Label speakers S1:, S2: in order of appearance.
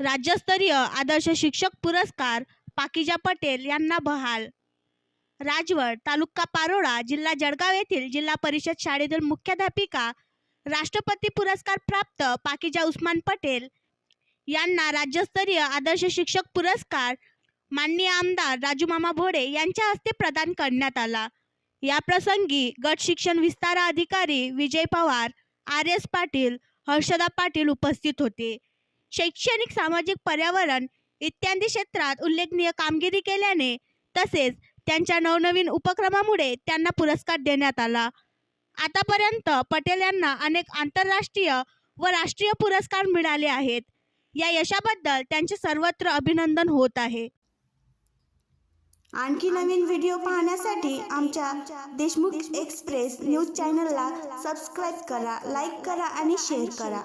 S1: राज्यस्तरीय आदर्श शिक्षक पुरस्कार पाकिजा पटेल यांना बहाल। राजवड तालुका पारोळा जिल्हा जळगाव येथील जिल्हा परिषद शाळेतील मुख्याध्यापिका राष्ट्रपती पुरस्कार प्राप्त पाकिजा उस्मान पटेल यांना राज्यस्तरीय आदर्श शिक्षक पुरस्कार माननीय आमदार राजूमामा भोडे यांच्या हस्ते प्रदान करण्यात आला। या प्रसंगी गट शिक्षण विस्तार अधिकारी विजय पवार, RS पाटील, हर्षदा पाटील उपस्थित होते। शैक्षणिक, सामाजिक, पर्यावरण इत्यादी क्षेत्रात उल्लेखनीय कामगिरी केल्याने तसेच त्यांच्या नवनवीन उपक्रमामुळे त्यांना पुरस्कार देण्यात आला। आतापर्यंत पटेल यांना अनेक आंतरराष्ट्रीय व राष्ट्रीय पुरस्कार मिळाले आहेत। या यशाबद्दल त्यांचे सर्वत्र अभिनंदन होत आहे।
S2: आणखी नवीन व्हिडिओ पाहण्यासाठी आमच्या देशमुख एक्सप्रेस न्यूज चॅनलला सबस्क्राईब करा, लाईक करा आणि शेअर करा।